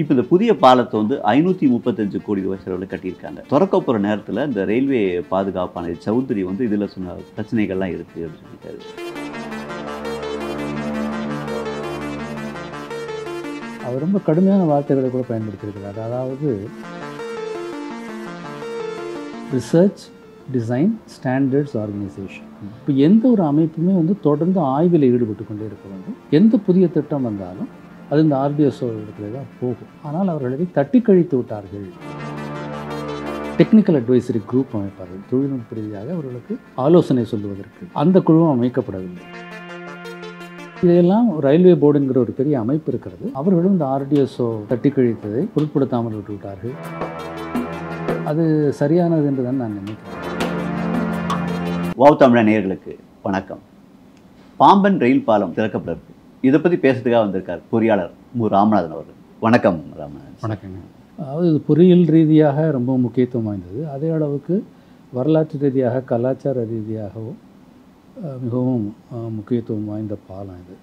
இப்போ இந்த புதிய பாலத்தை வந்து 535 கோடி ரூபாய் செலவில் கட்டியிருக்காங்க. திறக்க போகிற நேரத்தில் இந்த ரயில்வே பாதுகாப்பான சௌத்ரி வந்து இதில் சொன்ன பிரச்சனைகள்லாம் இருக்குது அப்படின்னு சொல்லிட்டாரு. அவர் ரொம்ப கடுமையான வார்த்தைகளை கூட பயன்படுத்தியிருக்கிறார். அதாவது ரிசர்ச் டிசைன் ஸ்டாண்டர்ட்ஸ் ஆர்கனைசேஷன். இப்போ எந்த ஒரு அமைப்புமே வந்து தொடர்ந்து ஆய்வில் ஈடுபட்டு கொண்டே இருக்க வேண்டும். எந்த புதிய திட்டம் வந்தாலும் அது இந்த ஆர்டிஎஸ்ஓ இடத்துல தான் போகும். ஆனால் அவர்கள் இதை தட்டி கழித்து விட்டார்கள். டெக்னிக்கல் அட்வைசரி குரூப் அமைப்பார்கள். தொழில்நுட்ப ரீதியாக அவர்களுக்கு ஆலோசனை சொல்லுவதற்கு அந்த குழுவும் அமைக்கப்படவில்லை. இதையெல்லாம் ரயில்வே போர்டு என்கிற ஒரு பெரிய அமைப்பு இருக்கிறது. அவர்களும் இந்த ஆர்டிஎஸ்ஓ தட்டி கழித்ததை பொருட்படுத்தாமல் விட்டுவிட்டார்கள். அது சரியானது என்று தான் நான் நினைக்கிறேன். வாவ் தமிழா நேயர்களுக்கு வணக்கம். பாம்பன் ரயில் பாலம் திறக்கப்பட இருக்கு. இதை பற்றி பேசுறதுக்காக வந்திருக்கார் பொறியாளர் மு. ராமநாதன் அவர்கள். வணக்கம் ராமநாதன். வணக்கங்க. அதாவது இது பொறியியல் ரீதியாக ரொம்ப முக்கியத்துவம் வாய்ந்தது. அதே அளவுக்கு வரலாற்று ரீதியாக கலாச்சார ரீதியாகவும் மிகவும் முக்கியத்துவம் வாய்ந்த பாலம் இது.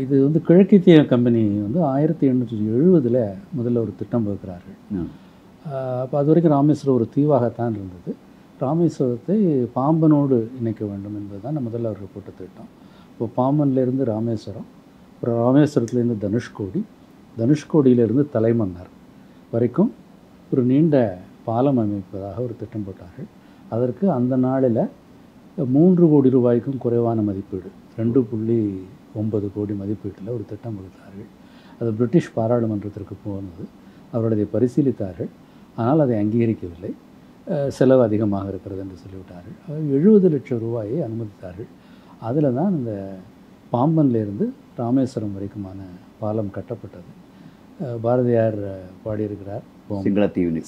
இது வந்து கிழக்கித்திய கம்பெனி வந்து 1870 முதல்ல ஒரு திட்டம் வகுக்கிறார்கள். அப்போ அது வரைக்கும் ராமேஸ்வரம் ஒரு தீவாகத்தான் இருந்தது. ராமேஸ்வரத்தை பாம்பனோடு இணைக்க வேண்டும் என்பது தான் முதல்ல அவர்கள் போட்ட திட்டம். இப்போ பாம்பன்லேருந்து ராமேஸ்வரம், அப்புறம் ராமேஸ்வரத்துலேருந்து தனுஷ்கோடி, தனுஷ்கோடியிலிருந்து தலைமன்னார் வரைக்கும் ஒரு நீண்ட பாலம் அமைப்பதாக ஒரு திட்டம் போட்டார்கள். அதற்கு அந்த நாளில் 3 கோடி ரூபாய்க்கும் குறைவான மதிப்பீடு, 2.9 கோடி மதிப்பீட்டில் ஒரு திட்டம் வகுத்தார்கள். அது பிரிட்டிஷ் பாராளுமன்றத்திற்கு போனது. அவர்கள் அதை பரிசீலித்தார்கள். ஆனால் அதை அங்கீகரிக்கவில்லை. செலவு அதிகமாக இருக்கிறது என்று சொல்லிவிட்டார்கள். 70 லட்சம் ரூபாயை அனுமதித்தார்கள். அதில் தான் இந்த பாம்பன்லேருந்து ராமேஸ்வரம் வரைக்குமான பாலம் கட்டப்பட்டது. பாரதியார் பாடியிருக்கிறார்,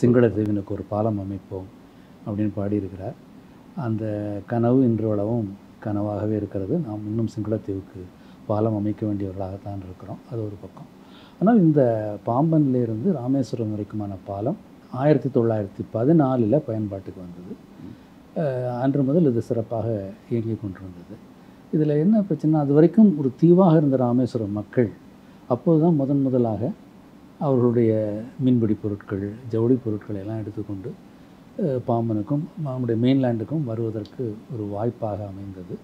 சிங்களத்தீவினுக்கு ஒரு பாலம் அமைப்போம் அப்படின்னு பாடியிருக்கிறார். அந்த கனவு இன்றளவும் கனவாகவே இருக்கிறது. நாம் இன்னும் சிங்களத்தீவுக்கு பாலம் அமைக்க வேண்டியவர்களாகத்தான் இருக்கிறோம். அது ஒரு பக்கம். ஆனால் இந்த பாம்பன்லேருந்து ராமேஸ்வரம் வரைக்குமான பாலம் 1914 பயன்பாட்டுக்கு வந்தது. அன்று முதல் இது சிறப்பாக இயங்கி கொண்டிருந்தது. இதில் என்ன பிரச்சனை, அது வரைக்கும் ஒரு தீவாக இருந்த ராமேஸ்வரம் மக்கள் அப்போது தான் முதலாக அவர்களுடைய மீன்பிடி பொருட்கள், ஜவுளி பொருட்களை எல்லாம் எடுத்துக்கொண்டு பாம்பனுக்கும் நம்முடைய மெயின்லேண்டுக்கும் வருவதற்கு ஒரு வாய்ப்பாக அமைந்தது.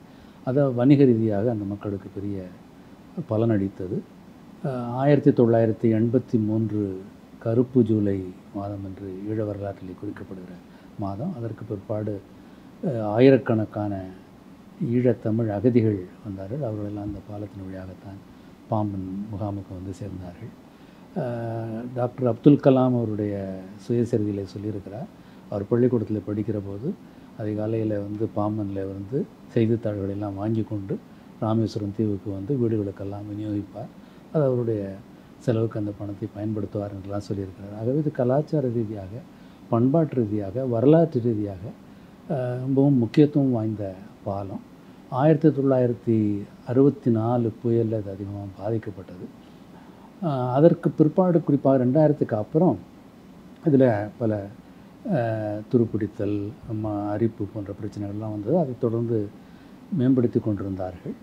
அதை வணிக ரீதியாக அந்த மக்களுக்கு பெரிய பலனளித்தது. 1983 கருப்பு ஜூலை மாதம் என்று ஈழ வரலாற்றில் குறிக்கப்படுகிற மாதம். அதற்கு பிற்பாடு ஆயிரக்கணக்கான ஈழத்தமிழ் அகதிகள் வந்தார்கள். அவர்களெல்லாம் அந்த பாலத்தின் வழியாகத்தான் பாம்பன் முகாமுக்கு வந்து சேர்ந்தார்கள். டாக்டர் அப்துல் கலாம் அவருடைய சுயசரிதியிலே சொல்லியிருக்கிறார். அவர் பள்ளிக்கூடத்தில் படிக்கிற போது அதிகாலையில் வந்து பாம்பனில் வந்து செய்தித்தாள்களெல்லாம் வாங்கி கொண்டு ராமேஸ்வரம் தீவுக்கு வந்து வீடுகளுக்கெல்லாம் விநியோகிப்பார். அது அவருடைய செலவுக்கு அந்த பணத்தை பயன்படுத்துவார் என்றெல்லாம் சொல்லியிருக்கிறார். ஆகவே இது கலாச்சார ரீதியாக, பண்பாட்டு ரீதியாக, வரலாற்று ரீதியாக ரொம்பவும் முக்கியத்துவம் வாய்ந்த பாலம். 1964 புயலில் அது அதிகமாக பாதிக்கப்பட்டது. அதற்கு பிற்பாடு குறிப்பாக 2000க்கு அப்புறம் இதில் பல துருப்பிடித்தல், அரிப்பு போன்ற பிரச்சனைகள்லாம் வந்தது. அதை தொடர்ந்து மேம்படுத்தி கொண்டிருந்தார்கள்,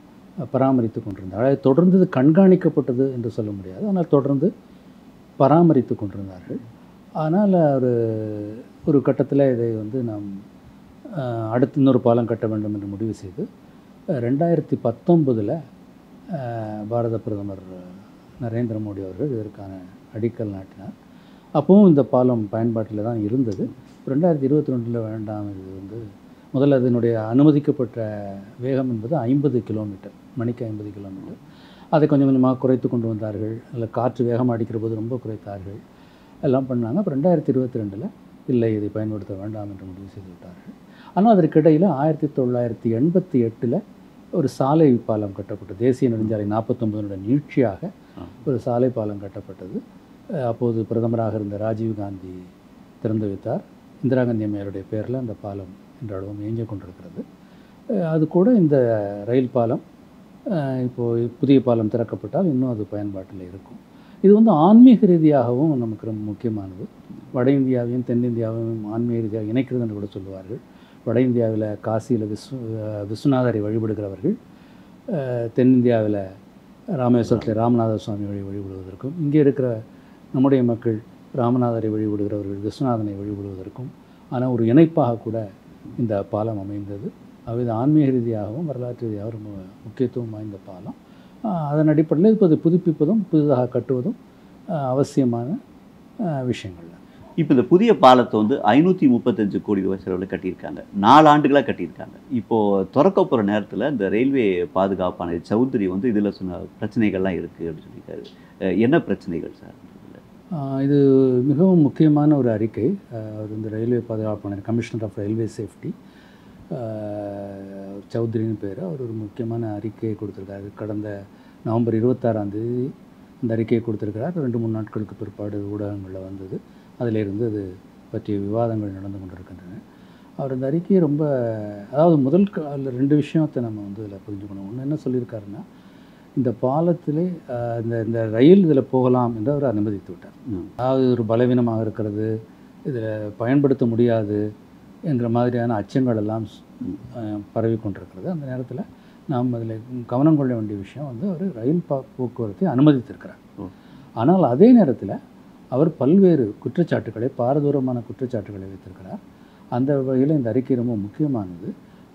பராமரித்து கொண்டிருந்தார்கள். அதை தொடர்ந்து இது கண்காணிக்கப்பட்டது என்று சொல்ல முடியாது, ஆனால் தொடர்ந்து பராமரித்து கொண்டிருந்தார்கள். ஆனால் ஒரு கட்டத்தில் இதை வந்து நாம் அடுத்து இன்னொரு பாலம் கட்ட வேண்டும் என்று முடிவு செய்து 2019 பாரத பிரதமர் நரேந்திர மோடி அவர்கள் இதற்கான அடிக்கல் நாட்டினார். அப்போவும் இந்த பாலம் பயன்பாட்டில் தான் இருந்தது. 2022 வேண்டாம், இது வந்து முதல்ல அதனுடைய அனுமதிக்கப்பட்ட வேகம் என்பது 50 கிலோமீட்டர், மணிக்கு 50 கிலோமீட்டர். அதை கொஞ்சம் கொஞ்சமாக குறைத்து கொண்டு வந்தார்கள். அதில் காற்று வேகம் அடிக்கிற போது ரொம்ப குறைத்தார்கள், எல்லாம் பண்ணாங்க. அப்போ 2022 இல்லை, இதை பயன்படுத்த வேண்டாம் என்று முடிவு செய்து விட்டார்கள். ஆனால் அதற்கிடையில் 1988 ஒரு சாலை பாலம் கட்டப்பட்டது. தேசிய நெடுஞ்சாலை 49 நீட்சியாக ஒரு சாலை பாலம் கட்டப்பட்டது. அப்போது பிரதமராக இருந்த ராஜீவ்காந்தி திறந்து வைத்தார். இந்திரா காந்தி அம்மையாருடைய பேரில் அந்த பாலம் இன்றளவும் இயங்கிக் கொண்டிருக்கிறது. அது கூட இந்த ரயில் பாலம் இப்போது புதிய பாலம் திறக்கப்பட்டால் இன்னும் அது பயன்பாட்டில் இருக்கும். இது வந்து ஆன்மீக ரீதியாகவும் நமக்கு ரொம்ப முக்கியமானது. வட இந்தியாவையும் தென்னிந்தியாவையும் ஆன்மீக ரீதியாக இணைக்கிறது என்று கூட சொல்லுவார்கள். வட இந்தியாவில் காசியில் விஸ்வநாதரை வழிபடுகிறவர்கள் தென்னிந்தியாவில் ராமேஸ்வரத்தில் ராமநாத சுவாமி வழிபடுவதற்கும், இங்கே இருக்கிற நம்முடைய மக்கள் ராமநாதரை வழிபடுகிறவர்கள் விஸ்வநாதனை வழிபடுவதற்கும் ஆனால் ஒரு இணைப்பாக கூட இந்த பாலம் அமைந்தது. இது ஆன்மீக ரீதியாகவும் வரலாற்று ரீதியாகவும் ரொம்ப முக்கியத்துவம் வாய்ந்த பாலம். அதன் அடிப்படையில் இப்போ அது புதுப்பிப்பதும் புதிதாக கட்டுவதும் அவசியமான விஷயங்கள். இப்போ இந்த புதிய பாலத்தை வந்து 535 கோடி ரூபாய் செலவில் கட்டியிருக்காங்க. 4 ஆண்டுகளாக கட்டியிருக்காங்க. இப்போது திறக்க போகிற நேரத்தில் இந்த ரயில்வே பாதுகாப்பான சௌத்ரி வந்து இதில் சொன்ன பிரச்சனைகள்லாம் இருக்குது அப்படின்னு சொல்லியிருக்காரு. என்ன பிரச்சனைகள் சார்? இது மிகவும் முக்கியமான ஒரு அறிக்கை. அவர் இந்த ரயில்வே பாதுகாப்பான கமிஷனர் ஆஃப் ரயில்வே சேஃப்டி சௌத்ரின்னு பேர். அவர் ஒரு முக்கியமான அறிக்கையை கொடுத்துருக்காரு. கடந்த நவம்பர் 26ஆம் தேதி இந்த அறிக்கையை கொடுத்துருக்கிறார். 2-3 நாட்களுக்கு பிற்பாடு ஊடகங்களில் வந்தது. அதிலிருந்து அது பற்றிய விவாதங்கள் நடந்து கொண்டிருக்கின்றன. அவர் இந்த அறிக்கையை ரொம்ப அதாவது அதில் 2 விஷயத்தை நம்ம வந்து இதில் புரிஞ்சுக்கணும். ஒன்று என்ன சொல்லியிருக்காருன்னா, இந்த பாலத்திலே இந்த ரயில் இதில் போகலாம் என்று அவர் அனுமதித்து விட்டார். அதாவது ஒரு பலவீனமாக இருக்கிறது, இதில் பயன்படுத்த முடியாது என்கிற மாதிரியான அச்சங்கள் எல்லாம் பரவி கொண்டிருக்கிறது. அந்த நேரத்தில் நாம் அதில் கவனம் கொள்ள வேண்டிய விஷயம் வந்து அவர் ரயில் போக்குவரத்தை அனுமதித்திருக்கிறார். ஆனால் அதே நேரத்தில் அவர் பல்வேறு குற்றச்சாட்டுகளை, பாரதூரமான குற்றச்சாட்டுகளை வைத்திருக்கிறார். அந்த வகையில் இந்த அறிக்கை ரொம்ப முக்கியமானது.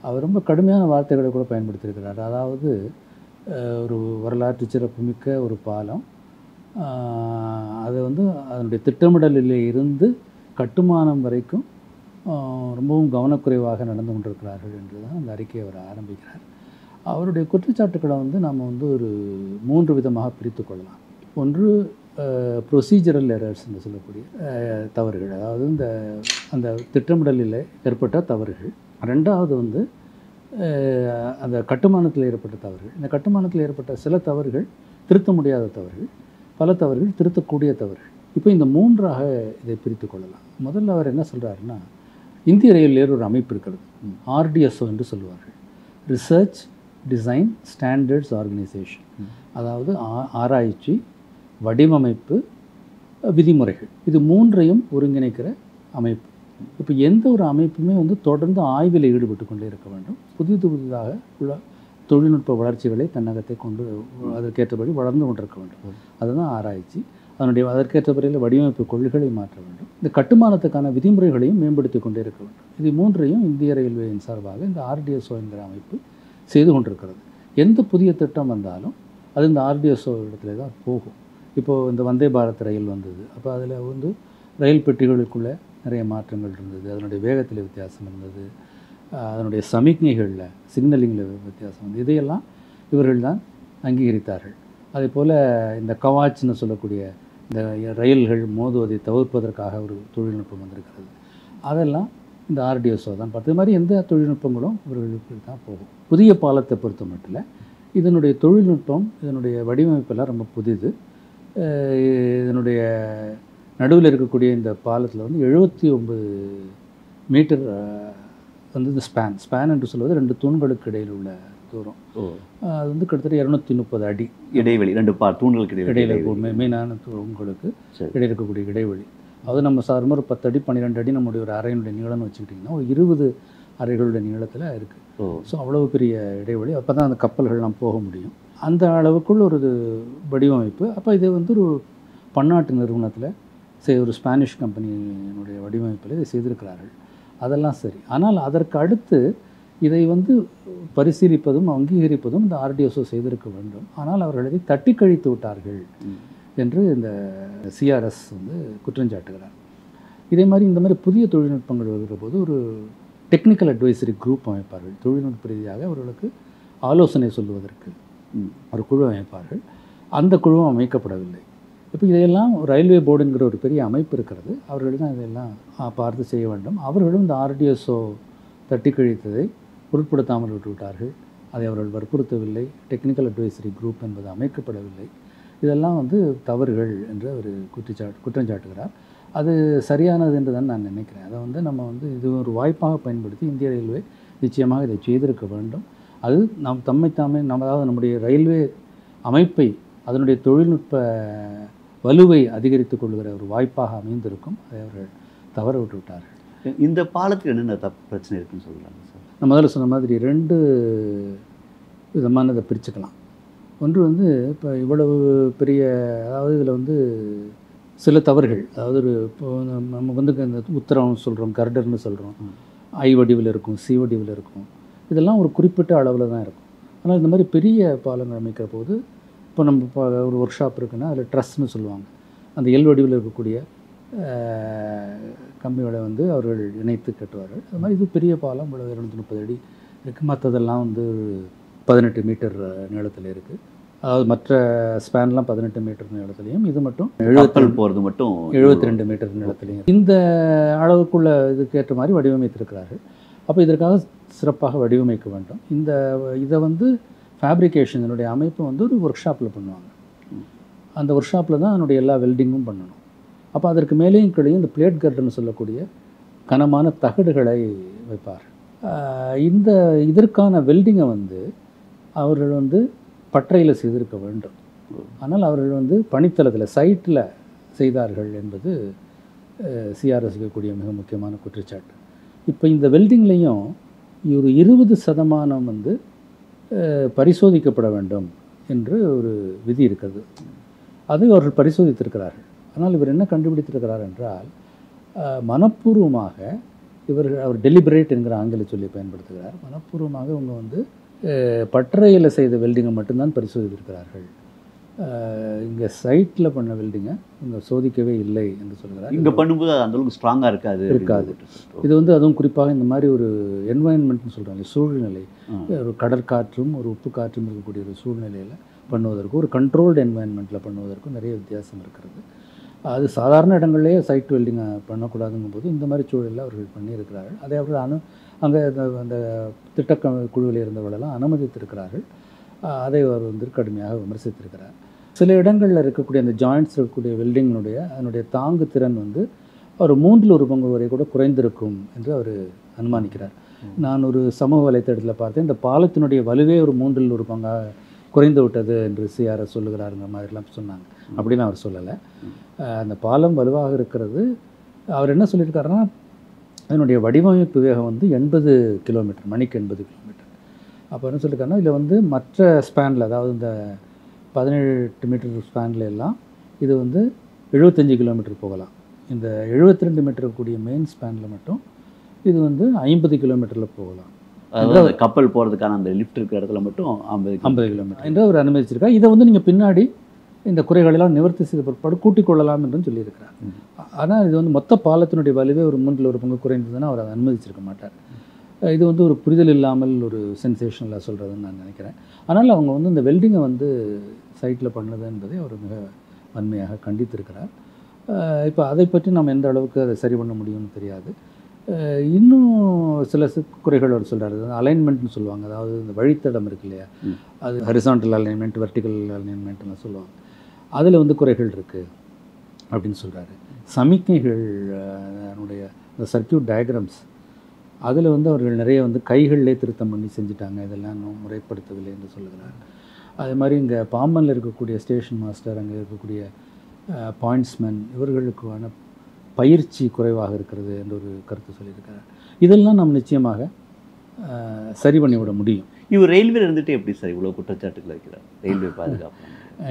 அவர் ரொம்ப கடுமையான வார்த்தைகளை கூட பயன்படுத்தியிருக்கிறார். அதாவது ஒரு வரலாற்று சிறப்புமிக்க ஒரு பாலம், அது வந்து அதனுடைய திட்டமிடலில் இருந்து கட்டுமானம் வரைக்கும் ரொம்பவும் கவனக்குறைவாக நடந்து கொண்டிருக்கிறார்கள் என்று தான் அந்த அறிக்கையை அவர் ஆரம்பிக்கிறார். அவருடைய குற்றச்சாட்டுக்களை வந்து நம்ம வந்து ஒரு 3 விதமாக பிரித்து கொள்ளலாம். ஒன்று ப்ரொசீஜரல் எரர்ஸ் என்று சொல்லக்கூடிய தவறுகள், அதாவது அந்த திட்டமிடலில் ஏற்பட்ட தவறுகள். 2வது வந்து அந்த கட்டுமானத்தில் ஏற்பட்ட தவறுகள். இந்த கட்டுமானத்தில் ஏற்பட்ட சில தவறுகள் திருத்த முடியாத தவறுகள், பல தவறுகள் திருத்தக்கூடிய தவறுகள். இப்போ இந்த 3ஆக இதை பிரித்து கொள்ளலாம். முதல்ல அவர் என்ன சொல்கிறாருன்னா, இந்திய ரயில்வேல ஒரு அமைப்பு இருக்கிறது, RDSO என்று சொல்லுவார்கள், ரிசர்ச் டிசைன் ஸ்டாண்டர்ட்ஸ் ஆர்கனைசேஷன். அதாவது ஆராய்ச்சி, வடிவமைப்பு, விதிமுறைகள், இது 3ஐயும் ஒருங்கிணைக்கிற அமைப்பு. இப்போ எந்த ஒரு அமைப்புமே வந்து தொடர்ந்து ஆய்வில் ஈடுபட்டு கொண்டே இருக்க வேண்டும். புதிதாக உள்ள தொழில்நுட்ப வளர்ச்சிகளை தன்னகத்தை கொண்டு அதற்கேற்றபடி வளர்ந்து கொண்டிருக்க வேண்டும். அதுதான் ஆராய்ச்சி. அதற்கேற்றபடியில் வடிவமைப்பு கொள்கைகளை மாற்ற வேண்டும். இந்த கட்டுமானத்துக்கான விதிமுறைகளையும் மேம்படுத்தி கொண்டே இருக்க வேண்டும். இது 3ஐயும் இந்திய ரயில்வேயின் சார்பாக இந்த RDSO என்கிற அமைப்பு செய்து கொண்டிருக்கிறது. எந்த புதிய திட்டம் வந்தாலும் அது இந்த RDSO இடத்துல தான் போகும். இப்போது இந்த வந்தே பாரத் ரயில் வந்தது. அப்போ அதில் வந்து ரயில் பெட்டிகளுக்குள்ளே நிறைய மாற்றங்கள் இருந்தது. அதனுடைய வேகத்தில் வித்தியாசம் இருந்தது. அதனுடைய சமிக்ஞைகளில், சிக்னலிங்கில் வித்தியாசம் வந்து இதையெல்லாம் இவர்கள் தான் அங்கீகரித்தார்கள். அதே போல் இந்த கவாச்னு சொல்லக்கூடிய இந்த ரயில்கள் மோதுவதை தவிர்ப்பதற்காக ஒரு தொழில்நுட்பம் வந்திருக்கிறது. அதெல்லாம் இந்த RDSO தான் பார்த்து. இது மாதிரி எந்த தொழில்நுட்பங்களும் இவர்களுக்கு தான் போகும். புதிய பாலத்தை பொறுத்த மட்டும் இதனுடைய தொழில்நுட்பம், இதனுடைய வடிவமைப்பெல்லாம் ரொம்ப புதிது. இதனுடைய நடுவில் இருக்கக்கூடிய இந்த பாலத்தில் வந்து 79 மீட்டர் வந்து இந்த ஸ்பேன் என்று சொல்வது 2 தூண்களுக்கு இடையில் உள்ள தூரம். அது வந்து கிட்டத்தட்ட 230 அடி இடைவெளி, 2 தூண்களுக்கு இடையில மெயினான தூண்களுக்கு இடையில் இருக்கக்கூடிய இடைவெளி. அது நம்ம சாதாரணமாக ஒரு 10 அடி 12 அடி நம்முடைய ஒரு அறையினுடைய நீளம்னு வச்சுக்கிட்டிங்கன்னா ஒரு 20 அறைகளுடைய நீளத்தில் இருக்குது. ஸோ அவ்வளவு பெரிய இடைவெளி. அப்போ தான் அந்த கப்பல்கள்லாம் போக முடியும். அந்த அளவுக்குள்ள ஒரு வடிவமைப்பு. அப்போ இது வந்து ஒரு பன்னாட்டு நிறுவனத்தில் ஒரு ஸ்பானிஷ் கம்பெனியினுடைய வடிவமைப்பில் இதை செய்திருக்கிறார்கள். அதெல்லாம் சரி. ஆனால் அதற்கு அடுத்து இதை வந்து பரிசீலிப்பதும் அங்கீகரிப்பதும் இந்த RDSO செய்திருக்க வேண்டும். ஆனால் அவர்கள் இதை தட்டி கழித்து விட்டார்கள் என்று இந்த CRS வந்து குற்றஞ்சாட்டுகிறார். இதே மாதிரி இந்த மாதிரி புதிய தொழில்நுட்பங்கள் வருகிற போது ஒரு டெக்னிக்கல் அட்வைசரி குரூப் அமைப்பார்கள். தொழில்நுட்ப ரீதியாக அவர்களுக்கு ஆலோசனை சொல்லுவதற்கு ஒரு குழு அமைப்பார்கள். அந்த குழுவும் அமைக்கப்படவில்லை. இப்போ இதையெல்லாம் ரயில்வே போர்டுங்கிற ஒரு பெரிய அமைப்பு இருக்கிறது. அவர்கள் தான் இதையெல்லாம் பார்த்து செய்ய வேண்டும். அவர்களும் இந்த RDSO தட்டி கழித்ததை பொருட்படுத்தாமல் விட்டுவிட்டார்கள். அதை அவர்கள் வற்புறுத்தவில்லை. டெக்னிக்கல் அட்வைசரி குரூப் என்பது அமைக்கப்படவில்லை. இதெல்லாம் வந்து தவறுகள் என்று அவர் குற்றஞ்சாட்டுகிறார். அது சரியானது என்று தான் நான் நினைக்கிறேன். அதை வந்து நம்ம வந்து இது ஒரு வாய்ப்பாக பயன்படுத்தி இந்திய ரயில்வே நிச்சயமாக இதை செய்திருக்க வேண்டும். அது அதாவது நம்முடைய ரயில்வே அமைப்பை, அதனுடைய தொழில்நுட்ப வலுவை அதிகரித்துக் கொள்கிற ஒரு வாய்ப்பாக அமைந்திருக்கும். அதை அவர்கள் தவற விட்டு விட்டார்கள். இந்த பாலத்தில் என்னென்ன பிரச்சனை இருக்குன்னு சொல்லலாங்க சார்? நான் முதல்ல சொன்ன மாதிரி 2 விதமானதை பிரிச்சுக்கலாம். ஒன்று வந்து இப்போ இவ்வளவு பெரிய, அதாவது இதில் வந்து சில தவறுகள், அதாவது இப்போ நம்ம வந்து இந்த உத்தரம் சொல்கிறோம், கர்டர்னு சொல்கிறோம், ஐ வடிவில் இருக்கும், சி வடிவில் இருக்கும், இதெல்லாம் ஒரு குறிப்பிட்ட அளவில் தான் இருக்கும். ஆனால் இந்த மாதிரி பெரிய பாலங்கள் அமைக்கிற போது, இப்போ நம்ம இப்போ ஒரு ஒர்க் ஷாப் இருக்குன்னா அதில் ட்ரஸ்ன்னு சொல்லுவாங்க, அந்த எல் வடிவில் இருக்கக்கூடிய கம்பியோட வந்து அவர்கள் இணைத்து கட்டுவார்கள். அது மாதிரி இது பெரிய பாலம், 230 அடி இருக்குது. மற்றதெல்லாம் வந்து 18 மீட்டர் நீளத்தில் இருக்குது. அதாவது மற்ற ஸ்பேன்லாம் 18 மீட்டர் நீளத்துலையும், இது மட்டும் 72 மீட்டர் நீளத்துலையும் இந்த அளவுக்குள்ள இதுக்கேற்ற மாதிரி வடிவமைத்திருக்கிறார்கள். அப்போ இதற்காக சிறப்பாக வடிவமைக்க வேண்டும். இதை வந்து ஃபேப்ரிகேஷன், இதனுடைய அமைப்பு வந்து ஒரு ஒர்க் ஷாப்பில் பண்ணுவாங்க. அந்த ஒர்க் ஷாப்பில் தான் அதனுடைய எல்லா வெல்டிங்கும் பண்ணணும். அப்போ அதற்கு மேலேயும் கீழே இந்த பிளேட் கர்டர்னு சொல்லக்கூடிய கனமான தகடுகளை வைப்பார். இதற்கான வெல்டிங்கை வந்து அவர்கள் வந்து பட்டறையில் செய்திருக்க வேண்டும். ஆனால் அவர்கள் வந்து பணித்தளத்தில் சைட்டில் செய்தார்கள் என்பது சிஆர்எஸ் இருக்கக்கூடிய மிக முக்கியமான குற்றச்சாட்டு. இப்போ இந்த வெல்டிங்லேயும் ஒரு 20% வந்து பரிசோதிக்கப்பட வேண்டும் என்று ஒரு விதி இருக்கிறது. அதை அவர்கள் பரிசோதித்திருக்கிறார்கள். ஆனால் இவர் என்ன கண்டுபிடித்திருக்கிறார் என்றால், மனப்பூர்வமாக அவர் டெலிபரேட் என்கிற ஆங்கில சொல்லி பயன்படுத்துகிறார். மனப்பூர்வமாக இவங்க வந்து பட்டறையில் செய்த வெல்டிங்கை மட்டும்தான் பரிசோதித்திருக்கிறார்கள். இங்கே சைட்டில் பண்ண வெல்டிங்கை இங்கே சோதிக்கவே இல்லை என்று சொல்கிறார். இங்கே பண்ணும்போது அது அந்தளவுக்கு ஸ்ட்ராங்காக இருக்காது. இது வந்து அதுவும் குறிப்பாக இந்த மாதிரி ஒரு என்வாயன்மெண்ட்னு சொல்கிறாங்க, சூழ்நிலை, ஒரு கடற்காற்றும் ஒரு உப்பு காற்றும் இருக்கக்கூடிய ஒரு சூழ்நிலையில் பண்ணுவதற்கும் ஒரு கண்ட்ரோல்டு என்வாயன்மெண்ட்டில் பண்ணுவதற்கும் நிறைய வித்தியாசம் இருக்கிறது. அது சாதாரண இடங்கள்லேயே சைட் வெல்டிங்கை பண்ணக்கூடாதுங்கும் போது இந்த மாதிரி சூழலில் அவர்கள் பண்ணியிருக்கிறார்கள். அதை அவர்கள் அங்கே அந்த திட்ட குழுவில் இருந்தவர்களெல்லாம் அனுமதித்திருக்கிறார்கள். அதை அவர் வந்து கடுமையாக விமர்சித்திருக்கிறார். சில இடங்களில் இருக்கக்கூடிய அந்த ஜாயிண்ட்ஸ் இருக்கக்கூடிய வெல்டிங்கினுடைய அதனுடைய தாங்கு திறன் வந்து அவர் 1/3 வரை கூட குறைந்திருக்கும் என்று அவர் அனுமானிக்கிறார். நான் ஒரு சமூக வலைத்தளத்தில் பார்த்தேன், இந்த பாலத்தினுடைய வலுவே ஒரு 1/3 குறைந்து விட்டது என்று சிஆர்எஸ் சொல்லுகிறாருங்கிற மாதிரிலாம் சொன்னாங்க. அப்படின்னு அவர் சொல்லலை. அந்த பாலம் வலுவாக இருக்கிறது. அவர் என்ன சொல்லியிருக்காருன்னா, அதனுடைய வடிவமைப்பு வேகம் வந்து 80 கிலோமீட்டர், மணிக்கு 80 கிலோமீட்டர். அப்போ என்ன சொல்லியிருக்காருன்னா, இதில் வந்து மற்ற ஸ்பேனில், அதாவது இந்த 18 மீட்டர் ஸ்பேனில் எல்லாம் இது வந்து 75 கிலோமீட்டர் போகலாம். இந்த 72 மீட்டர் கூடிய மெயின் ஸ்பேனில் மட்டும் இது வந்து 50 கிலோமீட்டரில் போகலாம். அதாவது கப்பல் போகிறதுக்கான அந்த லிஃப்ட் இருக்கிற இடத்துல மட்டும் 50 கிலோமீட்டர் என்று அவர் அனுமதிச்சிருக்கார். இதை வந்து நீங்கள் பின்னாடி இந்த குறைகளெல்லாம் நிவர்த்தி செய்த பிற்பாடு கூட்டிக் கொள்ளலாம் என்றும் சொல்லியிருக்கிறார். ஆனால் இது வந்து மொத்த பாலத்தினுடைய வலுவே ஒரு 1/3 குறைந்ததுன்னா அவர் அதை அனுமதிச்சிருக்க மாட்டார். இது வந்து ஒரு புரிதல் இல்லாமல் ஒரு சென்சேஷனலாக சொல்கிறதுன்னு நான் நினைக்கிறேன். ஆனால் அவங்க வந்து இந்த வெல்டிங்கை வந்து சைட்டில் பண்ணது என்பதை அவர் மிக வன்மையாக கண்டித்திருக்கிறார். இப்போ அதை பற்றி நம்ம எந்த அளவுக்கு அதை சரி பண்ண முடியும்னு தெரியாது. இன்னும் சில குறைகள் அவர் சொல்கிறார். அலைன்மெண்ட்னு சொல்லுவாங்க, அதாவது இந்த வழித்தடம் இருக்கு இல்லையா, அது ஹரிசாண்டல் அலைன்மெண்ட், வெர்டிக்கல் அலைன்மெண்ட்னு சொல்லுவாங்க. அதில் வந்து குறைகள் இருக்குது அப்படின்னு சொல்கிறாரு. சமிக்கைகள், அதனுடைய இந்த சர்க்கியூட் டயக்ராம்ஸ், அதில் வந்து அவர்கள் நிறைய வந்து கைகளிலே திருத்தம் பண்ணி செஞ்சுட்டாங்க, இதெல்லாம் இன்னும் முறைப்படுத்தவில்லை என்று சொல்லுகிறார். அதே மாதிரி இங்கே பாம்பனில் இருக்கக்கூடிய ஸ்டேஷன் மாஸ்டர், அங்கே இருக்கக்கூடிய பாயிண்ட்ஸ்மேன், இவர்களுக்கான பயிற்சி குறைவாக இருக்கிறது என்ற ஒரு கருத்து சொல்லியிருக்கிறார். இதெல்லாம் நம்ம நிச்சயமாக சரி பண்ணிவிட முடியும். இவர் ரயில்வேல இருந்துட்டு எப்படி சார் இவ்வளோ குற்றச்சாட்டுகள் வைக்கிறார் ரயில்வே பாதுகாப்பு?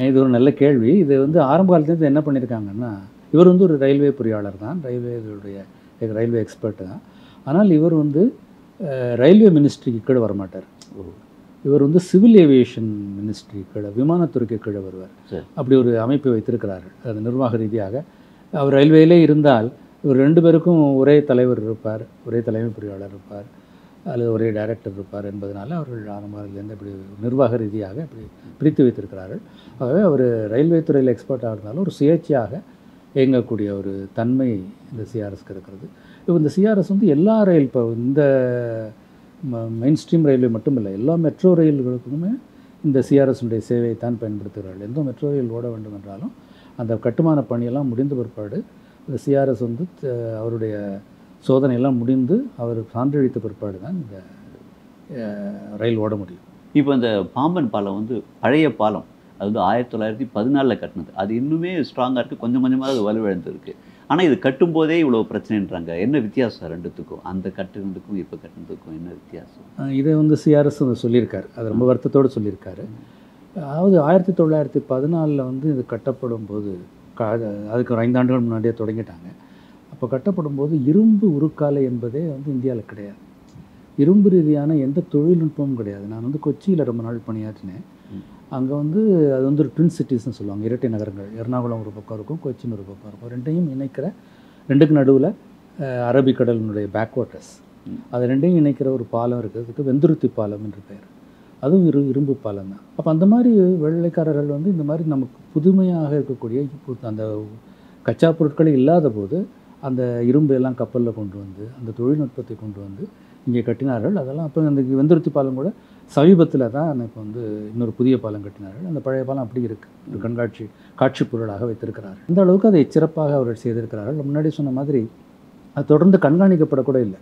இது ஒரு நல்ல கேள்வி. இது வந்து ஆரம்ப காலத்துலேருந்து என்ன பண்ணியிருக்காங்கன்னா, இவர் வந்து ஒரு ரயில்வே பொறியாளர் தான், ரயில்வே எக்ஸ்பர்ட் தான். ஆனால் இவர் வந்து ரயில்வே மினிஸ்ட்ரிக்கு கீழே வரமாட்டார். இவர் வந்து சிவில் ஏவியேஷன் மினிஸ்ட்ரி கீழே, விமானத்துறைக்கு கீழே வருவார். அப்படி ஒரு அமைப்பை வைத்திருக்கிறார்கள். அது நிர்வாக ரீதியாக அவர் ரயில்வேலே இருந்தால் இவர் 2 பேருக்கும் ஒரே தலைவர் இருப்பார், ஒரே தலைமை பொறியாளர் இருப்பார், அல்லது ஒரே டைரக்டர் இருப்பார் என்பதனால அவர்கள் ஆரம்பத்திலேருந்து இப்படி நிர்வாக ரீதியாக இப்படி பிரித்து வைத்திருக்கிறார்கள். ஆகவே அவர் ரயில்வே துறையில் எக்ஸ்பர்ட்டாக இருந்தாலும் ஒரு சுயேட்சையாக இயங்கக்கூடிய ஒரு தன்மை இந்த சிஆர்எஸ்க்கு இருக்கிறது. இப்போ இந்த சிஆர்எஸ் வந்து எல்லா ரயில், இப்போ இந்த மெயின் ஸ்ட்ரீம் ரயில்வே மட்டும் இல்லை, எல்லா மெட்ரோ ரயில்களுக்குமே இந்த சிஆர்எஸ்னுடைய சேவையை தான் பயன்படுத்துகிறார்கள். எந்த மெட்ரோ ரயில் ஓட வேண்டும் என்றாலும் அந்த கட்டுமான பணியெல்லாம் முடிந்த பிற்பாடு இந்த சிஆர்எஸ் வந்து அவருடைய சோதனையெல்லாம் முடிந்து அவர் சான்றளித்த பிற்பாடு தான் இந்த ரயில் ஓட முடியும். இப்போ இந்த பாம்பன் பாலம் வந்து பழைய பாலம், அது வந்து 1914 கட்டினது. அது இன்னுமே ஸ்ட்ராங்காக இருக்குது, கொஞ்சம் கொஞ்சமாக அது வலுவிழந்துருக்கு. ஆனால் இது கட்டும்போதே இவ்வளோ பிரச்சனைன்றாங்க. என்ன வித்தியாசம் ரெண்டுத்துக்கும், அந்த கட்டுனதுக்கும் இப்போ கட்டினதுக்கும் என்ன வித்தியாசம்? இதை வந்து சிஆர்எஸ் சொல்லியிருக்காரு, அது ரொம்ப வருத்தத்தோடு சொல்லியிருக்காரு. அதாவது 1914 வந்து இது கட்டப்படும் போது அதுக்கு ஒரு 5 ஆண்டுகள் முன்னாடியே தொடங்கிட்டாங்க. அப்போ கட்டப்படும் போது இரும்பு உருக்காலை என்பதே வந்து இந்தியாவில் கிடையாது. இரும்பு ரீதியான எந்த தொழில்நுட்பமும் கிடையாது. நான் வந்து கொச்சியில் ரொம்ப நாள் பணியாற்றினேன். அங்கே வந்து அது வந்து ஒரு ட்வின் சிட்டிஸ்னு சொல்லுவாங்க, இரட்டை நகரங்கள். எர்ணாகுளம் ஒரு பக்கம் இருக்கும், கொச்சின் ஒரு பக்கம் இருக்கும். ரெண்டையும் இணைக்கிற, ரெண்டுக்கு நடுவில் அரபிக்கடலினுடைய பேக் வாட்டர்ஸ், அது ரெண்டையும் இணைக்கிற ஒரு பாலம் இருக்குது. அதுக்கு வெந்துருத்தி பாலம் என்று பெயர். அதுவும் இரும்பு பாலம் தான். அப்போ அந்த மாதிரி வெள்ளைக்காரர்கள் வந்து இந்த மாதிரி நமக்கு புதுமையாக இருக்கக்கூடிய அந்த கச்சா பொருட்களே இல்லாத போது அந்த இரும்பு எல்லாம் கப்பலில் கொண்டு வந்து அந்த தொழில்நுட்பத்தை கொண்டு வந்து இங்கே கட்டினார்கள். அதெல்லாம் அப்போ அந்த வெந்துருத்தி பாலம் கூட சமீபத்தில் தான் இப்போ வந்து இன்னொரு புதிய பாலம் கட்டினார்கள். அந்த பழைய பாலம் அப்படி இருக்குது, ஒரு காட்சி பொருளாக வைத்திருக்கிறார்கள். அந்த அளவுக்கு அதை சிறப்பாக அவர்கள் செய்திருக்கிறார்கள். முன்னாடி சொன்ன மாதிரி அது தொடர்ந்து கண்காணிக்கப்படக்கூட இல்லை.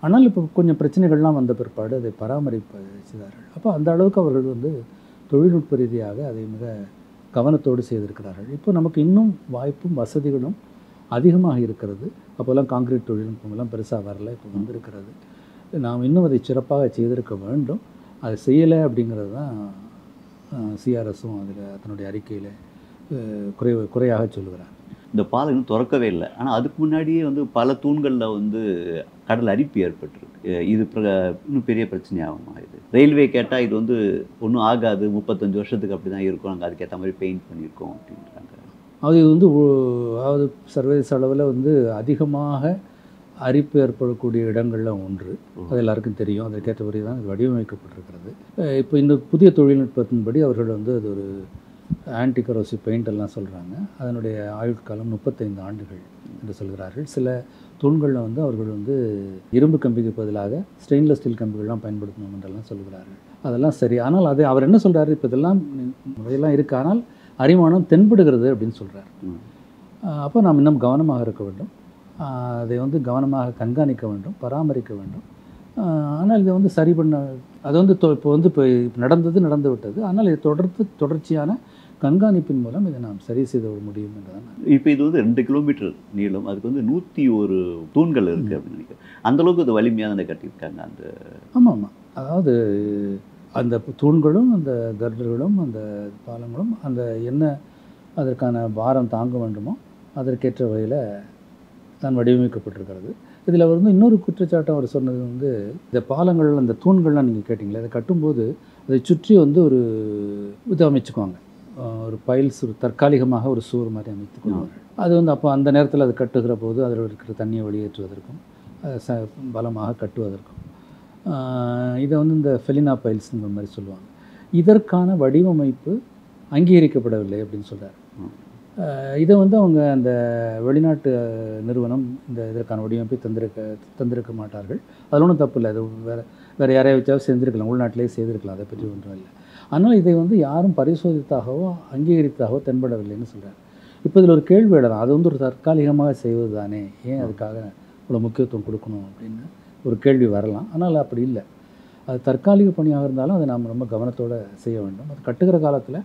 ஆனால் இப்போ கொஞ்சம் பிரச்சனைகள்லாம் வந்த பிற்பாடு அதை பராமரிப்பு செய்தார்கள். அப்போ அந்த அளவுக்கு அவர்கள் வந்து தொழில்நுட்ப ரீதியாக அதை மிக கவனத்தோடு செய்திருக்கிறார்கள். இப்போ நமக்கு இன்னும் வாய்ப்பும் வசதிகளும் அதிகமாக இருக்கிறது. அப்போல்லாம் காங்கிரீட் தொழில்நுட்பங்கள்லாம் பெருசாக வரல, இப்போ வந்திருக்கிறது. நாம் இன்னும் அதை சிறப்பாக செய்திருக்க வேண்டும். அதை செய்யலை அப்படிங்கிறது தான் சிஆர்எஸும் அதில் தன்னுடைய அறிக்கையில் குறையாக சொல்லுகிறார். இந்த பாலம் இன்னும் திறக்கவே இல்லை. ஆனால் அதுக்கு முன்னாடியே வந்து பல தூண்களில் வந்து கடல் அரிப்பு ஏற்பட்டிருக்கு. இது இன்னும் பெரிய பிரச்சனையாகுமா? இது ரயில்வே கேட்டால் இது வந்து ஒன்றும் ஆகாது, 35 வருஷத்துக்கு அப்படி தான் இருக்கும், நாங்கள் அதுக்கேற்ற மாதிரி பெயிண்ட் பண்ணியிருக்கோம் அப்படின்றாங்க. அது வந்து அதாவது சர்வதேச அளவில் வந்து அதிகமாக அரிப்பு ஏற்படக்கூடிய இடங்களில் ஒன்று. அது எல்லாருக்கும் தெரியும். அதற்கேற்றபடி தான் அது வடிவமைக்கப்பட்டிருக்கிறது. இப்போ இந்த புதிய தொழில்நுட்பத்தின்படி அவர்கள் வந்து அது ஒரு ஆன்டி கரோசிவ் பெயிண்ட் எல்லாம் சொல்கிறாங்க. அதனுடைய ஆயுட்காலம் 35 ஆண்டுகள் என்று சொல்கிறார்கள். சில தூண்களில் வந்து அவர்கள் வந்து இரும்பு கம்பிக்கு பதிலாக ஸ்டெயின்லெஸ் ஸ்டீல் கம்பிகள்லாம் பயன்படுத்தணும் என்றெல்லாம் சொல்கிறார்கள். அதெல்லாம் சரி. ஆனால் அது அவர் என்ன சொல்கிறாரு, இப்போ இதெல்லாம் முறையெல்லாம் இருக்குது, ஆனால் அரிமானம் தென்படுகிறது அப்படின்னு சொல்கிறார். அப்போ நாம் இன்னும் கவனமாக இருக்க வேண்டும். அதை வந்து கவனமாக கண்காணிக்க வேண்டும், பராமரிக்க வேண்டும். ஆனால் இதை வந்து சரி பண்ண, அது வந்து இப்போ நடந்து விட்டது. ஆனால் இது தொடர்ச்சியான கண்காணிப்பின் மூலம் இதை நாம் சரி செய்து விட முடியும் என்றுதான். இப்போ இது வந்து 2 கிலோமீட்டர் நீளம், அதுக்கு வந்து 101 தூண்கள் இருக்குது அப்படின்னு நினைக்கிறேன். அந்தளவுக்கு அது வலிமையாக தான் கட்டியிருக்காங்க. அந்த ஆமாம், அதாவது அந்த தூண்களும் அந்த கர்டர்களும் அந்த பாலங்களும் அந்த என்ன அதற்கான பாரம் தாங்க வேண்டுமோ அதற்கேற்ற வகையில் தான் வடிவமைக்கப்பட்டிருக்கிறது. இதில் வந்து இன்னொரு குற்றச்சாட்டு அவர் சொன்னது வந்து, இந்த பாலங்கள் அந்த தூண்கள்லாம் நீங்கள் கேட்டிங்களே, அதை கட்டும்போது அதை சுற்றி வந்து ஒரு இது அமைச்சுக்குவாங்க, ஒரு பைல்ஸ், ஒரு தற்காலிகமாக ஒரு சுவர் மாதிரி அமைத்துக்கொள்வார்கள். அது வந்து அப்போ அந்த நேரத்தில் அது கட்டுகிற போது அதில் இருக்கிற தண்ணியை வெளியேற்றுவதற்கும் பலமாக கட்டுவதற்கும் இதை வந்து இந்த ஃபெலினா பைல்ஸுங்கிற மாதிரி சொல்லுவாங்க. இதற்கான வடிவமைப்பு அங்கீகரிக்கப்படவில்லை அப்படின்னு சொல்கிறார். இதை வந்து அவங்க அந்த வெளிநாட்டு நிறுவனம் இதற்கான வடிவமைப்பை தந்திருக்க மாட்டார்கள். அதில் ஒன்றும் தப்பு இல்லை. அது வேறு யாரையா வச்சாவது செஞ்சுருக்கலாம், உள்நாட்டிலே செய்திருக்கலாம், அதை பற்றி ஒன்றும் இல்லை. ஆனால் இதை வந்து யாரும் பரிசோதித்தாகவோ அங்கீகரித்தாகவோ தென்படவில்லைன்னு சொல்கிறார். இப்போ இதில் ஒரு கேள்வி எழலாம், அது வந்து ஒரு தற்காலிகமாக செய்வது தானே, ஏன் அதுக்காக இவ்வளோ முக்கியத்துவம் கொடுக்கணும் அப்படின்னு ஒரு கேள்வி வரலாம். ஆனால் அப்படி இல்லை. அது தற்காலிக பணியாக இருந்தாலும் அதை நாம் ரொம்ப கவனத்தோடு செய்ய வேண்டும். அது கட்டுகிற காலத்தில்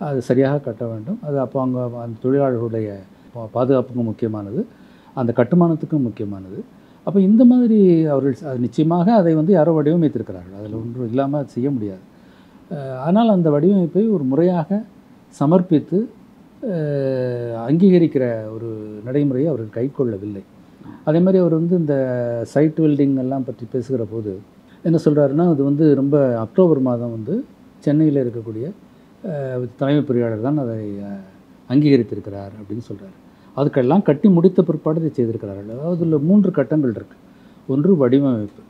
அது சரியாக கட்ட வேண்டும். அது அப்போ அங்கே அந்த தொழிலாளர்களுடைய பாதுகாப்புக்கும் முக்கியமானது, அந்த கட்டுமானத்துக்கும் முக்கியமானது. அப்போ இந்த மாதிரி அவர்கள் நிச்சயமாக அதை வந்து யாரோ வடிவமைத்திருக்கிறார்கள், அதில் ஒன்றும் இல்லாமல் அது செய்ய முடியாது. ஆனால் அந்த வடிவமைப்பை ஒரு முறையாக சமர்ப்பித்து அங்கீகரிக்கிற ஒரு நடைமுறையை அவர்கள் கைக்கொள்ளவில்லை. அதே மாதிரி அவர் வந்து இந்த சைட் வெல்டிங் எல்லாம் பற்றி பேசுகிற போது என்ன சொல்கிறாருன்னா, அது வந்து ரொம்ப அக்டோபர் மாதம் வந்து சென்னையில் இருக்கக்கூடிய தலைமை பொறியாளர் தான் அதை அங்கீகரித்திருக்கிறார் அப்படின்னு சொல்கிறார். அதுக்கெல்லாம் கட்டி முடித்த பிற்பாடு இதை செய்திருக்கிறார்கள். அதாவது இதில் 3 கட்டங்கள் இருக்குது. ஒன்று வடிவமைப்பு,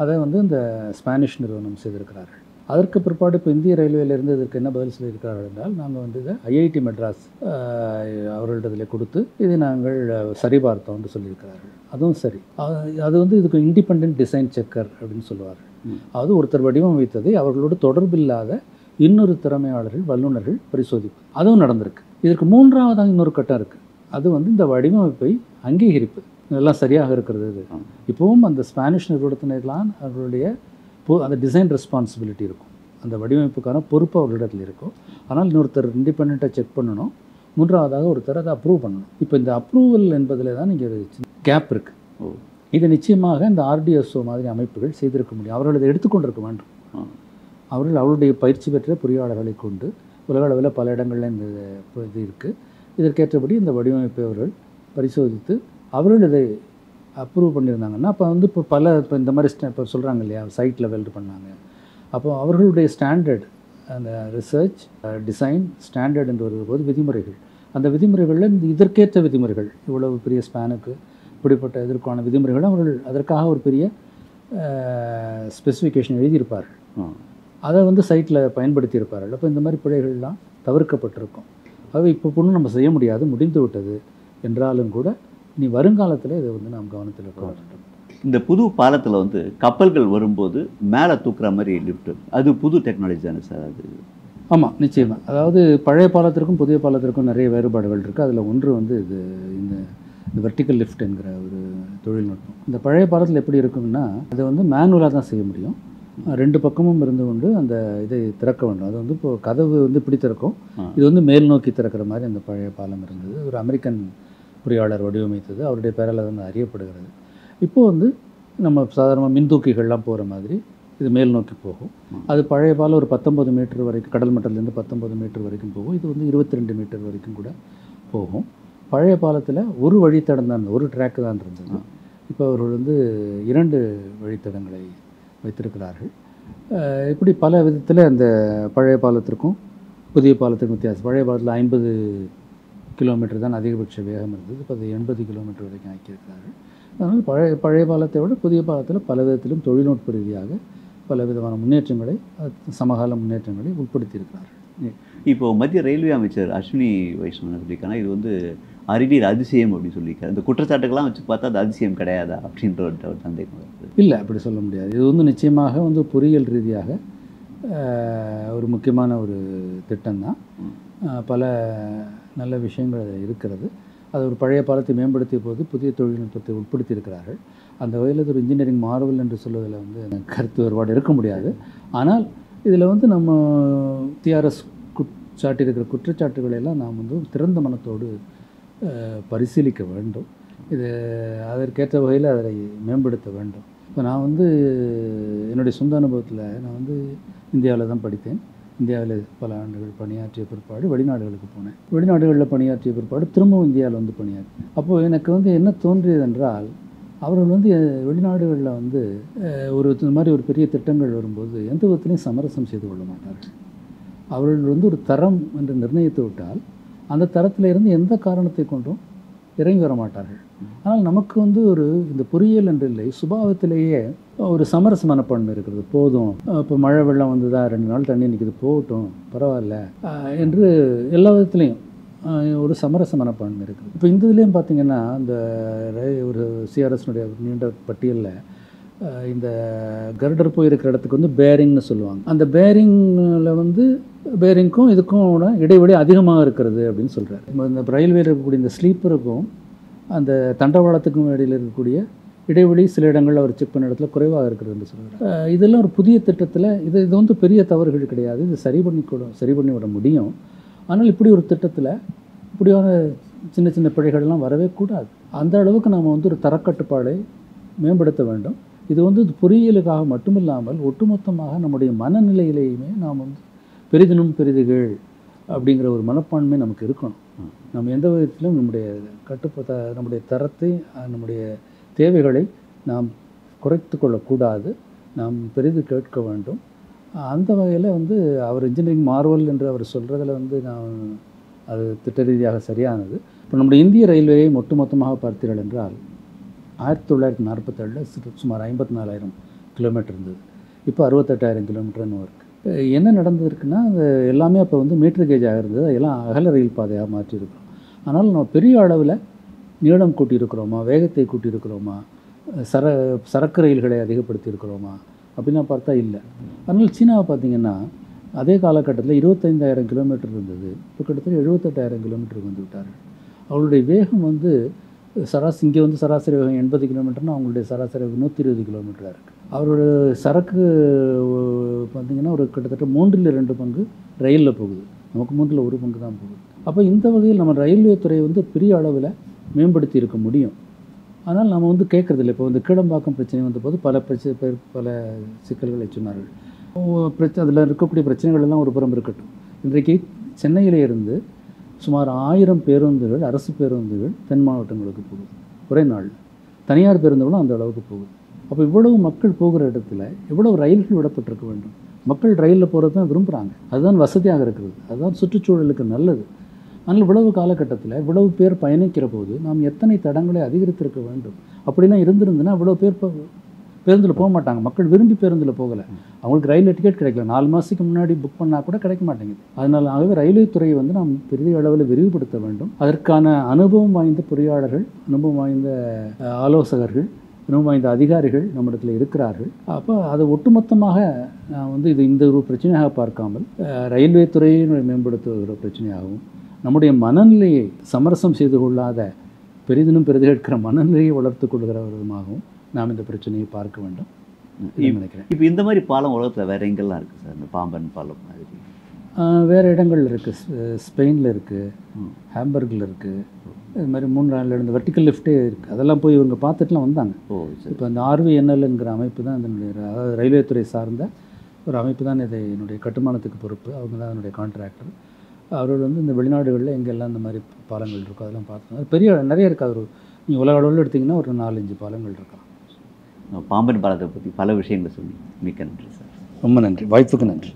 அதை வந்து இந்த ஸ்பானிஷ் நிறுவனம் செய்திருக்கிறார்கள். அதற்கு பிற்பாடு இப்போ இந்திய ரயில்வேலேருந்து இதற்கு என்ன பதில் சொல்லியிருக்கிறார்கள் என்றால், நாங்கள் வந்து இதை ஐஐடி மெட்ராஸ் அவர்களிடத்தில் கொடுத்து இதை நாங்கள் சரிபார்த்தோம்னு சொல்லியிருக்கிறார்கள். அதுவும் சரி. அது வந்து இதுக்கு இண்டிபெண்ட் டிசைன் செக்கர் அப்படின்னு சொல்லுவார்கள். அதாவது ஒருத்தர் வடிவமைத்ததை அவர்களோடு தொடர்பில்லாத இன்னொரு திறமையாளர்கள், வல்லுநர்கள் பரிசோதிப்பு, அதுவும் நடந்திருக்கு. இதற்கு 3ஆவதாக இன்னொரு கட்டம் இருக்குது. அது வந்து இந்த வடிவமைப்பை அங்கீகரிப்பது. இதெல்லாம் சரியாக இருக்கிறது. இது இப்போவும் அந்த ஸ்பானிஷ் நிறுவனத்தினர்களான் அவர்களுடைய அந்த டிசைன் ரெஸ்பான்சிபிலிட்டி இருக்கும், அந்த வடிவமைப்புக்கான பொறுப்பு அவர்களிடத்தில் இருக்கும். ஆனால் இன்னொருத்தர் இண்டிபெண்ட்டாக செக் பண்ணணும், 3ஆவதாக ஒருத்தர் அதை அப்ரூவ் பண்ணணும். இப்போ இந்த அப்ரூவல் என்பதில் தான் இங்கே கேப் இருக்குது. இதை நிச்சயமாக இந்த ஆர்டிஎஸ்ஓ மாதிரி அமைப்புகள் செய்திருக்க முடியும். அவர்கள் இதை எடுத்துக்கொண்டிருக்க வேண்டும். அவர்களுடைய பயிற்சி பெற்ற பொறியாளர்களை கொண்டு உலக அளவில் பல இடங்களில் இந்த இது இருக்குது. இதற்கேற்றபடி இந்த வடிவமைப்பை அவர்கள் பரிசோதித்து அவர்கள் இதை அப்ரூவ் பண்ணியிருந்தாங்கன்னா அப்போ வந்து இப்போ இந்த மாதிரி இப்போ சொல்கிறாங்க இல்லையா சைட் லெவல் பண்ணாங்க. அப்போ அவர்களுடைய ஸ்டாண்டர்ட் அந்த ரிசர்ச் டிசைன் ஸ்டாண்டர்ட் என்று வரும்போது விதிமுறைகள், அந்த விதிமுறைகளில் இதற்கேற்ற விதிமுறைகள், இவ்வளவு பெரிய ஸ்பேனுக்கு இப்படிப்பட்ட இதற்கான விதிமுறைகள் அவர்கள் அதற்காக ஒரு பெரிய ஸ்பெசிஃபிகேஷன் எழுதியிருப்பார்கள். அதை வந்து சைட்டில் பயன்படுத்தியிருப்பார்கள். அப்போ இந்த மாதிரி பிழைகள்லாம் தவிர்க்கப்பட்டிருக்கும். ஆகவே இப்போ ஒன்றும் நம்ம செய்ய முடியாது, முடிந்து விட்டது என்றாலும் கூட இனி வருங்காலத்தில் இதை வந்து நாம் கவனத்தில் கொள்ள வேண்டும். இந்த புது பாலத்தில் வந்து கப்பல்கள் வரும்போது மேலே தூக்குற மாதிரி லிஃப்ட், அது புது டெக்னாலஜி தானே சார் அது? ஆமாம், நிச்சயமாக. அதாவது பழைய பாலத்திற்கும் புதிய பாலத்திற்கும் நிறைய வேறுபாடுகள் இருக்குது. அதில் ஒன்று வந்து இது இந்த வெர்டிக்கல் லிஃப்ட் என்கிற ஒரு தொழில்நுட்பம். இந்த பழைய பாலத்தில் எப்படி இருக்குன்னா அதை வந்து மேனுவலாக தான் செய்ய முடியும். 2 பக்கமும் இருந்து கொண்டு அந்த இதை திறக்க வேண்டும். அது வந்து இப்போது கதவு வந்து இப்படி திறக்கும், இது வந்து மேல் நோக்கி திறக்கிற மாதிரி அந்த பழைய பாலம் இருந்தது. ஒரு அமெரிக்கன் பொறியாளர் வடிவமைத்தது, அவருடைய பேரால் வந்து அறியப்படுகிறது. இப்போது வந்து நம்ம சாதாரணமாக மின்தூக்கிகள்லாம் போகிற மாதிரி இது மேல் நோக்கி போகும். அது பழைய பாலம் ஒரு 19 மீட்டர் வரைக்கும், கடல் மட்டத்திலேருந்து 19 மீட்டர் வரைக்கும் போகும். இது வந்து 22 மீட்டர் வரைக்கும் கூட போகும். பழைய பாலத்தில் ஒரு வழித்தடம் தான், ஒரு ட்ராக் தான் இருந்தது. இப்போ அவர்கள் வந்து 2 வழித்தடங்களை வைத்திருக்கிறார்கள். இப்படி பல விதத்தில் அந்த பழைய பாலத்திற்கும் புதிய பாலத்திற்கும் வித்தியாசம். பழைய பாலத்தில் 50 கிலோமீட்டர் தான் அதிகபட்ச வேகம் இருந்தது. இப்போ அது 80 கிலோமீட்டர் வரைக்கும் ஆக்கியிருக்கிறார்கள். அதனால் பழைய பாலத்தை விட புதிய பாலத்தில் பல விதத்திலும் தொழில்நுட்ப ரீதியாக பல விதமான முன்னேற்றங்களை, சமகால முன்னேற்றங்களை உட்படுத்தியிருக்கிறார்கள். இப்போது மத்திய ரயில்வே அமைச்சர் அஸ்வினி வைஷ்ணவன் சொல்லியிருக்காங்க, இது வந்து அறிவியல் அதிசயம் அப்படின்னு சொல்லியிருக்காரு. இந்த குற்றச்சாட்டுக்கெல்லாம் வச்சு பார்த்தா அது அதிசயம் கிடையாதா அப்படின்ற ஒரு சந்தேகம் வருது. இல்லை, அப்படி சொல்ல முடியாது. இது வந்து நிச்சயமாக வந்து பொறியியல் ரீதியாக ஒரு முக்கியமான ஒரு திட்டம்தான். பல நல்ல விஷயங்கள் இருக்கிறது. அது ஒரு பழைய பாலத்தை மேம்படுத்திய போது புதிய தொழில்நுட்பத்தை உட்படுத்தியிருக்கிறார்கள். அந்த வகையில் இது ஒரு இன்ஜினியரிங் மார்வல் என்று சொல்வதில் வந்து கருத்து வேறுபாடு இருக்க முடியாது. ஆனால் இதில் வந்து நம்ம டிஆர்எஸ் சாட்டியிருக்கிற குற்றச்சாட்டுகளை எல்லாம் நாம் வந்து திறந்த மனத்தோடு பரிசீலிக்க வேண்டும். இது அதற்கேற்ற வகையில் அதை மேம்படுத்த வேண்டும். இப்போ நான் வந்து என்னுடைய சொந்த அனுபவத்தில் நான் வந்து இந்தியாவில் தான் படித்தேன். இந்தியாவில் பல ஆண்டுகள் பணியாற்றிய பிற்பாடு வெளிநாடுகளுக்கு போனேன். வெளிநாடுகளில் பணியாற்றிய பிற்பாடு திரும்பவும் இந்தியாவில் வந்து பணியாற்றி, அப்போது எனக்கு வந்து என்ன தோன்றியது என்றால், அவர்கள் வந்து வெளிநாடுகளில் வந்து இந்த மாதிரி ஒரு பெரிய திட்டங்கள் வரும்போது எந்த விதத்திலையும் சமரசம் செய்து கொள்ள மாட்டார்கள். அவர்கள் வந்து ஒரு தரம் என்று நிர்ணயித்து விட்டால் அந்த தரத்தில் இருந்து எந்த காரணத்தை கொண்டும் இறங்கி வர மாட்டார்கள். ஆனால் நமக்கு வந்து இந்த பொறியியல் என்று இல்லை, சுபாவத்திலேயே ஒரு சமரச மனப்பான்மை இருக்கிறது. போதும், இப்போ மழை வெள்ளம் வந்ததா, 2 நாள் தண்ணி நிற்கிது, போகட்டும், பரவாயில்ல என்று எல்லா விதத்துலேயும் ஒரு சமரச மனப்பான்மை இருக்குது. இப்போ இந்த இதுலேயும் பார்த்திங்கன்னா இந்த ஒரு சிஆர்எஸ்னுடைய நீண்ட பட்டியலில் இந்த கர்டர் போயிருக்கிற இடத்துக்கு வந்து பேரிங்னு சொல்லுவாங்க. அந்த பேரிங்கில் வந்து பேரிங்க்கும் இதுக்கும் இடைவெளி அதிகமாக இருக்கிறது அப்படின்னு சொல்கிறார். இந்த ரயில்வேயில் இருக்கக்கூடிய இந்த ஸ்லீப்பருக்கும் அந்த தண்டவாளத்துக்கும் இடையில் இருக்கக்கூடிய இடைவெளி சில இடங்களில் அவர் செக் பண்ண இடத்துல குறைவாக இருக்கிறது என்று சொல்கிறார். இதெல்லாம் ஒரு புதிய திட்டத்தில் இது வந்து பெரிய தவறுகள் கிடையாது, இது சரி பண்ணி விட முடியும். ஆனால் இப்படி ஒரு திட்டத்தில் இப்படியான சின்ன சின்ன பிழைகள்லாம் வரவே கூடாது. அந்த அளவுக்கு நாம் வந்து ஒரு தரக்கட்டுப்பாடை மேம்படுத்த வேண்டும். இது வந்து பொறியியலுக்காக மட்டுமில்லாமல் ஒட்டுமொத்தமாக நம்முடைய மனநிலையிலேயுமே நாம் வந்து பெரிதினும் பெரிதுகள் அப்படிங்கிற ஒரு மனப்பான்மை நமக்கு இருக்கணும். நம்ம எந்த விதத்திலும் நம்முடைய தரத்தை, நம்முடைய தேவைகளை நாம் குறைத்து கொள்ளக்கூடாது, நாம் பெரிது கேட்க வேண்டும். அந்த வகையில் வந்து அவர் இன்ஜினியரிங் மார்வல் என்று அவர் சொல்கிறதில் வந்து நான் அது திட்ட ரீதியாக சரியானது. இப்போ நம்முடைய இந்திய ரயில்வேயை ஒட்டுமொத்தமாக பார்த்தீர்கள் என்றால் 1947 சுமார் 54,000 கிலோமீட்டர் இருந்தது. இப்போ 68,000 கிலோமீட்டர்னு இருக்குது. என்ன நடந்திருக்குன்னா, அது எல்லாமே அப்போ வந்து மீட்டர் கேஜாக இருந்தது, அதெல்லாம் அகல ரயில் பாதையாக மாற்றியிருக்கிறோம். ஆனால் நம்ம பெரிய அளவில் நீளம் கூட்டியிருக்கிறோமா, வேகத்தை கூட்டியிருக்கிறோமா, சரக்கு ரயில்களை அதிகப்படுத்தியிருக்கிறோமா அப்படின்னா பார்த்தா இல்லை. அதனால் சீனாவை பார்த்திங்கன்னா அதே காலகட்டத்தில் 25,000 கிலோமீட்டர் இருந்தது, இப்போ கிட்டத்தட்ட 78,000 கிலோமீட்டருக்கு வந்து விட்டார்கள். அவங்களுடைய வேகம் வந்து இங்கே வந்து சராசரி வேகம் 80 கிலோமீட்டர்னால் அவங்களுடைய சராசரி வேகம் 120 கிலோமீட்டராக இருக்குது. அவரோட சரக்கு பார்த்திங்கன்னா ஒரு கிட்டத்தட்ட 3/2 பங்கு ரயிலில் போகுது, நமக்கு 1/3 பங்கு தான் போகுது. அப்போ இந்த வகையில் நம்ம ரயில்வே துறை வந்து பெரிய அளவில் மேம்படுத்தி இருக்க முடியும். ஆனால் நம்ம வந்து கேட்குறதில்ல. இப்போ வந்து கீழம்பாக்கம் பிரச்சனை வந்தபோது பல சிக்கல்களை சொன்னார்கள். அதில் இருக்கக்கூடிய பிரச்சனைகள் எல்லாம் ஒரு புறம் இருக்கட்டும். இன்றைக்கு சென்னையிலே இருந்து சுமார் 1000 பேருந்துகள், அரசு பேருந்துகள் தென் மாவட்டங்களுக்கு போகுது ஒரே நாளில். தனியார் பேருந்துகளும் அந்த அளவுக்கு போகுது. அப்போ இவ்வளவு மக்கள் போகிற இடத்துல இவ்வளவு ரயில்கள் விடப்பட்டிருக்க வேண்டும். மக்கள் ரயிலில் போகிறது தான் விரும்புகிறாங்க. அதுதான் வசதியாக இருக்கிறது, அதுதான் சுற்றுச்சூழலுக்கு நல்லது. ஆனால் இவ்வளவு காலகட்டத்தில் இவ்வளவு பேர் பயணிக்கிற போது நாம் எத்தனை தடங்களை அதிகரித்திருக்க வேண்டும். அப்படிலாம் இருந்திருந்துன்னா இவ்வளோ பேர் பேருந்தில் போக மாட்டாங்க. மக்கள் விரும்பி பேருந்தில் போகலை. அவங்களுக்கு ரயிலில் டிக்கெட் கிடைக்கல. 4 மாதத்துக்கு முன்னாடி புக் பண்ணால் கூட கிடைக்க மாட்டேங்குது. அதனால் ஆகவே ரயில்வே துறையை வந்து நாம் பெரிய அளவில் விரிவுபடுத்த வேண்டும். அதற்கான அனுபவம் வாய்ந்த பொறியாளர்கள், அனுபவம் வாய்ந்த ஆலோசகர்கள், அனுபவம் வாய்ந்த அதிகாரிகள் நம்மிடத்தில் இருக்கிறார்கள். அப்போ அதை ஒட்டுமொத்தமாக நான் வந்து இந்த ஒரு பிரச்சனையாக பார்க்காமல் ரயில்வே துறையை மேம்படுத்துகிற பிரச்சனையாகவும், நம்முடைய மனநிலையை சமரசம் செய்து கொள்ளாத பெரிதினும் பெரிது கேட்கிற மனநிலையை வளர்த்து கொள்கிற விதமாகவும் நாம் இந்த பிரச்சனையை பார்க்க வேண்டும் நினைக்கிறேன். இப்போ இந்த மாதிரி பாலம் உலகத்தில் வேறு எங்கெல்லாம் இருக்குது சார்? இந்த பாம்பன் பாலம் மாதிரி வேறு இடங்கள்ல இருக்குது. ஸ்பெயினில் இருக்குது, ஹாம்பர்கில் இருக்குது. இது மாதிரி 3 நாளில் இந்த வெர்டிக்கல் லிஃப்ட்டே இருக்குது. அதெல்லாம் போய் இவங்க பார்த்துட்டுலாம் வந்தாங்க. இப்போ அந்த RVNLங்கிற அமைப்பு தான் இதனுடைய, அதாவது ரயில்வே துறை சார்ந்த ஒரு அமைப்பு தான் இதை என்னுடைய கட்டுமானத்துக்கு பொறுப்பு. அவங்க தான் என்னுடைய கான்ட்ராக்டர். அவர்கள் வந்து இந்த வெளிநாடுகளில் எங்கெல்லாம் இந்த மாதிரி பாலங்கள் இருக்கோ அதெல்லாம் பார்த்துருக்காங்க. பெரிய நிறைய இருக்குது. அது நீங்கள் உலக அளவில் எடுத்திங்கன்னா ஒரு 4-5 பாலங்கள் இருக்கலாம். பாம்பன் பாலத்தை பற்றி பல விஷயங்களை சொன்னீங்க. மிக்க நன்றி சார். ரொம்ப நன்றி, வாய்ப்புக்கு நன்றி.